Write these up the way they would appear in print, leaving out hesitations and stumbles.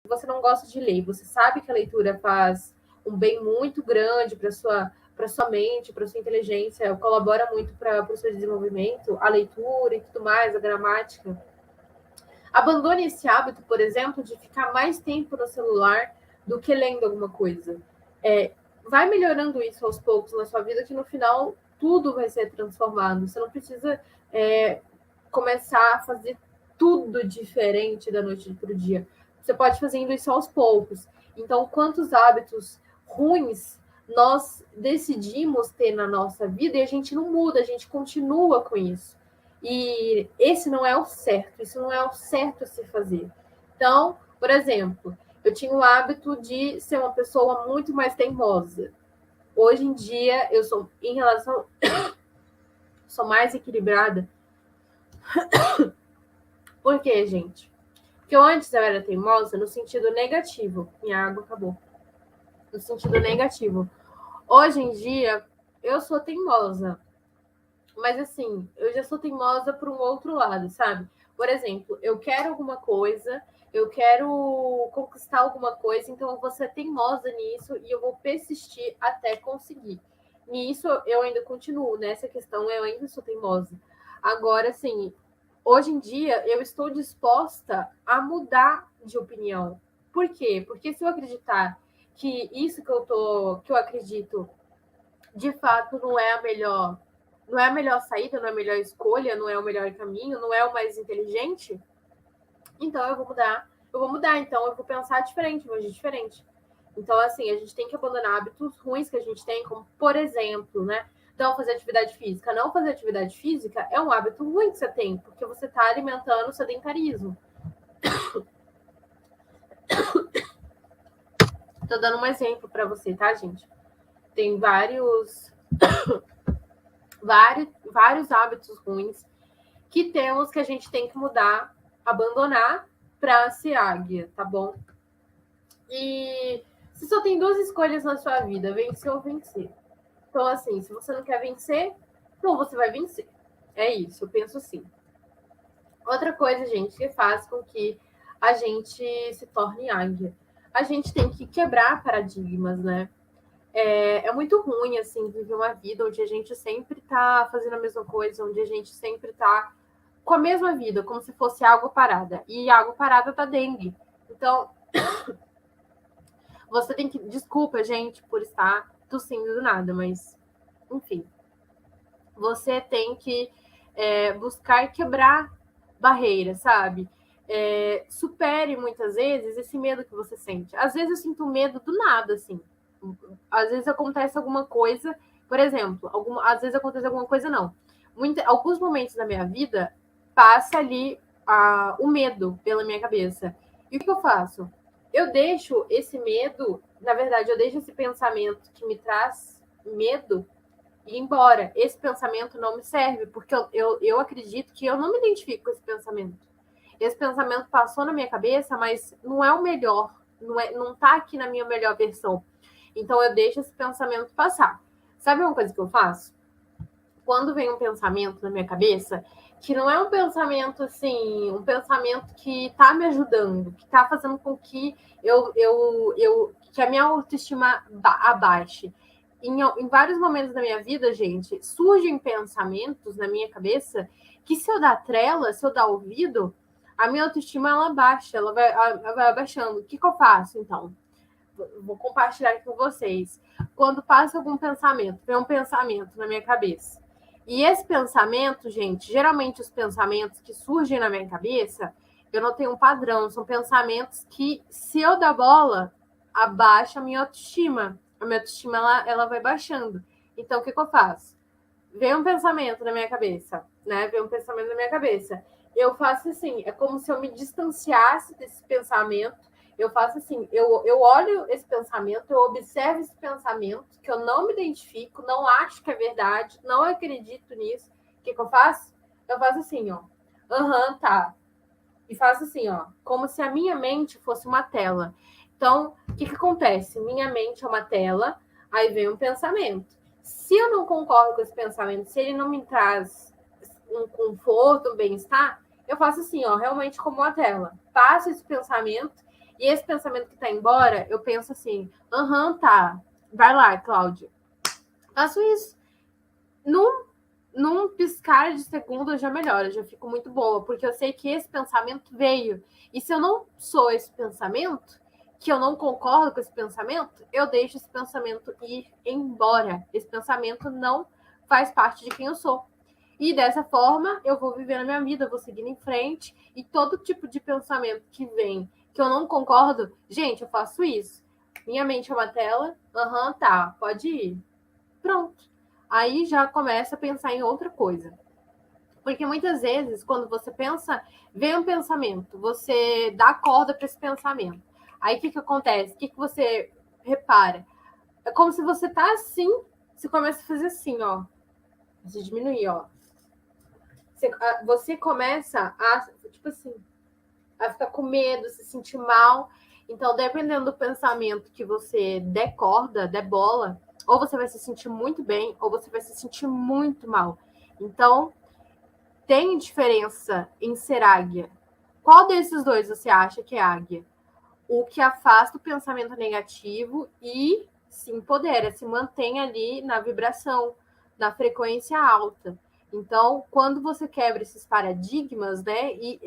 você não gosta de ler, você sabe que a leitura faz um bem muito grande para sua mente, para sua inteligência, colabora muito para o seu desenvolvimento, a leitura e tudo mais, a gramática. Abandone esse hábito, por exemplo, de ficar mais tempo no celular do que lendo alguma coisa. Vai melhorando isso aos poucos na sua vida, que no final tudo vai ser transformado. Você não precisa começar a fazer tudo diferente da noite para o dia. Você pode fazendo isso aos poucos. Então, quantos hábitos ruins nós decidimos ter na nossa vida e a gente não muda, a gente continua com isso. E esse não é o certo, isso não é o certo a se fazer. Então, por exemplo, eu tinha o hábito de ser uma pessoa muito mais teimosa. Hoje em dia, eu sou, em relação, sou mais equilibrada. Por quê, gente? Porque antes eu era teimosa no sentido negativo. Minha água acabou. No sentido negativo. Hoje em dia, eu sou teimosa. Mas assim, eu já sou teimosa por um outro lado, sabe? Por exemplo, eu quero alguma coisa, eu quero conquistar alguma coisa, então eu vou ser teimosa nisso e eu vou persistir até conseguir. Nisso eu ainda continuo, nessa questão eu ainda sou teimosa. Agora, assim, hoje em dia eu estou disposta a mudar de opinião. Por quê? Porque se eu acreditar que isso que eu acredito de fato não é a melhor saída, não é a melhor escolha, não é o melhor caminho, não é o mais inteligente, então eu vou mudar, então eu vou pensar diferente, vou agir diferente. Então, assim, a gente tem que abandonar hábitos ruins que a gente tem, como, por exemplo, né, não fazer atividade física. Não fazer atividade física é um hábito ruim que você tem, porque você está alimentando o sedentarismo. Tô dando um exemplo para você, tá, gente? Tem vários hábitos ruins que temos que a gente tem que mudar, abandonar para ser águia, tá bom? E você só tem duas escolhas na sua vida, vencer ou vencer. Então, assim, se você não quer vencer, então você vai vencer. É isso, eu penso assim. Outra coisa, gente, que faz com que a gente se torne águia. A gente tem que quebrar paradigmas, né? É muito ruim, assim, viver uma vida onde a gente sempre tá fazendo a mesma coisa, onde a gente sempre tá com a mesma vida, como se fosse água parada. E água parada tá dengue. Então, você tem que... Desculpa, gente, por estar tossindo do nada, mas, enfim. Você tem que buscar quebrar barreiras, sabe? Supere, muitas vezes, esse medo que você sente. Às vezes eu sinto medo do nada, assim. Às vezes acontece alguma coisa, por exemplo, às vezes acontece alguma coisa, não. Alguns momentos da minha vida passa ali o medo pela minha cabeça. E o que eu faço? Eu deixo esse medo, na verdade, eu deixo esse pensamento que me traz medo ir embora. Esse pensamento não me serve, porque eu acredito que eu não me identifico com esse pensamento. Esse pensamento passou na minha cabeça, mas não é o melhor, não tá aqui na minha melhor versão. Então eu deixo esse pensamento passar. Sabe uma coisa que eu faço? Quando vem um pensamento na minha cabeça, que não é um pensamento assim, um pensamento que tá me ajudando, que tá fazendo com que que a minha autoestima abaixe. Em vários momentos da minha vida, gente, surgem pensamentos na minha cabeça que se eu dar trela, se eu dar ouvido, a minha autoestima ela baixa, ela vai abaixando. O que eu faço, então? Vou compartilhar aqui com vocês. Quando passa algum pensamento, vem um pensamento na minha cabeça. E esse pensamento, gente, geralmente os pensamentos que surgem na minha cabeça, eu não tenho um padrão, são pensamentos que, se eu dar bola, abaixa a minha autoestima. A minha autoestima, ela vai baixando. Então, o que eu faço? Vem um pensamento na minha cabeça, né? Vem um pensamento na minha cabeça. Eu faço assim, é como se eu me distanciasse desse pensamento. Eu faço assim, eu olho esse pensamento, eu observo esse pensamento, que eu não me identifico, não acho que é verdade, não acredito nisso. O que eu faço? Eu faço assim, ó. Tá. E faço assim, ó, como se a minha mente fosse uma tela. Então, o que acontece? Minha mente é uma tela, aí vem um pensamento. Se eu não concordo com esse pensamento, se ele não me traz um conforto, um bem-estar, eu faço assim, ó, realmente como uma tela. Passo esse pensamento e esse pensamento que tá embora, eu penso assim, tá, vai lá, Cláudia. Faço isso. Num piscar de segundo eu já melhoro, eu já fico muito boa, porque eu sei que esse pensamento veio. E se eu não sou esse pensamento, que eu não concordo com esse pensamento, eu deixo esse pensamento ir embora. Esse pensamento não faz parte de quem eu sou. E dessa forma, eu vou vivendo a minha vida, eu vou seguindo em frente, e todo tipo de pensamento que vem, que eu não concordo, gente, eu faço isso. Minha mente é uma tela, tá, pode ir. Pronto. Aí já começa a pensar em outra coisa. Porque muitas vezes, quando você pensa, vem um pensamento, você dá corda para esse pensamento. Aí o que acontece? O que você repara? É como se você tá assim, você começa a fazer assim, ó. Você diminuir, ó. Você começa a, tipo assim, a ficar com medo, se sentir mal. Então, dependendo do pensamento que você der corda, der bola, ou você vai se sentir muito bem, ou você vai se sentir muito mal. Então, tem diferença em ser águia. Qual desses dois você acha que é águia? O que afasta o pensamento negativo e se empodera, se mantém ali na vibração, na frequência alta. Então, quando você quebra esses paradigmas, né? E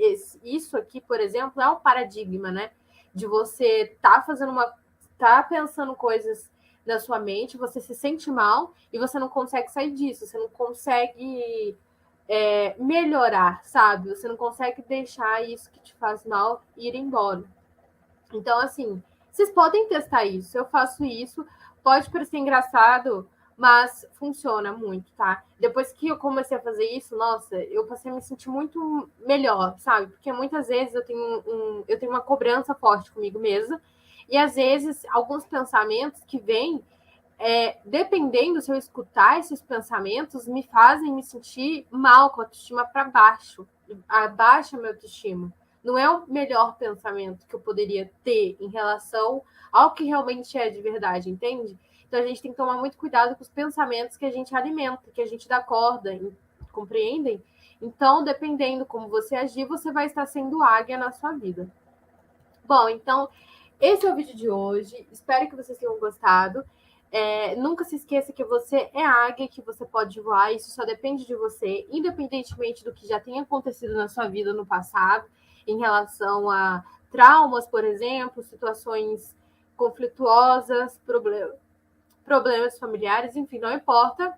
isso aqui, por exemplo, é um paradigma, né? De você tá pensando coisas na sua mente, você se sente mal e você não consegue sair disso, você não consegue melhorar, sabe? Você não consegue deixar isso que te faz mal ir embora. Então, assim, vocês podem testar isso. Eu faço isso. Pode parecer engraçado, mas funciona muito, tá? Depois que eu comecei a fazer isso, nossa, eu passei a me sentir muito melhor, sabe? Porque muitas vezes eu tenho uma cobrança forte comigo mesma. E às vezes, alguns pensamentos que vêm, dependendo se eu escutar esses pensamentos, me fazem me sentir mal, com a autoestima para baixo. Abaixa a minha autoestima. Não é o melhor pensamento que eu poderia ter em relação ao que realmente é de verdade, entende? Então a gente tem que tomar muito cuidado com os pensamentos que a gente alimenta, que a gente dá corda, compreendem? Então, dependendo como você agir, você vai estar sendo águia na sua vida. Bom, então, esse é o vídeo de hoje. Espero que vocês tenham gostado. Nunca se esqueça que você é águia, que você pode voar. Isso só depende de você, independentemente do que já tenha acontecido na sua vida no passado, em relação a traumas, por exemplo, situações conflituosas, problemas familiares, enfim, não importa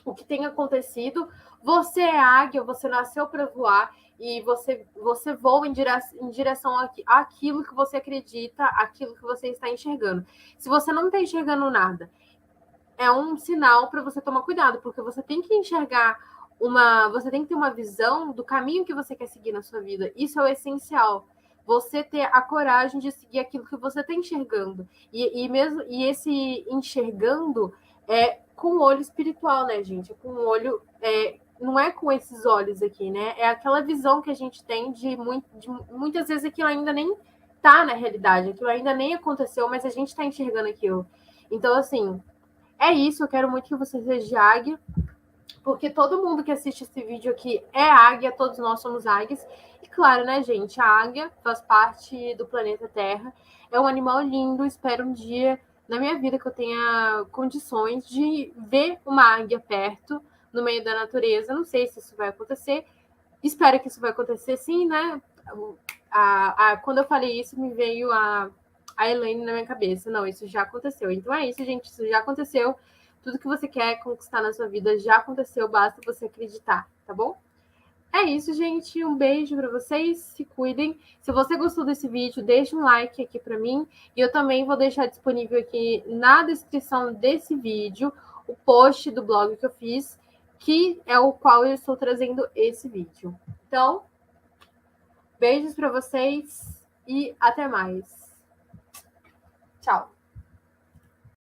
o que tenha acontecido, você é águia, você nasceu para voar e você voa em direção àquilo que você acredita, àquilo que você está enxergando. Se você não está enxergando nada, é um sinal para você tomar cuidado, porque você tem que enxergar você tem que ter uma visão do caminho que você quer seguir na sua vida. Isso é o essencial. Você ter a coragem de seguir aquilo que você está enxergando. E esse enxergando é com o olho espiritual, né, gente? Com o olho. Não é com esses olhos aqui, né? É aquela visão que a gente tem de muitas vezes aquilo ainda nem tá na realidade, aquilo ainda nem aconteceu, mas a gente está enxergando aquilo. Então, assim, é isso. Eu quero muito que você seja águia, porque todo mundo que assiste esse vídeo aqui é águia, todos nós somos águias. E claro, né, gente, a águia faz parte do planeta Terra, é um animal lindo. Espero um dia na minha vida que eu tenha condições de ver uma águia perto, no meio da natureza. Não sei se isso vai acontecer, espero que isso vai acontecer sim, né? Quando eu falei isso, me veio a Elaine na minha cabeça. Não, isso já aconteceu. Então é isso, gente, isso já aconteceu. Tudo que você quer conquistar na sua vida já aconteceu, basta você acreditar, tá bom? É isso, gente. Um beijo para vocês, se cuidem. Se você gostou desse vídeo, deixa um like aqui para mim. E eu também vou deixar disponível aqui na descrição desse vídeo o post do blog que eu fiz, que é o qual eu estou trazendo esse vídeo. Então, beijos para vocês e até mais. Tchau.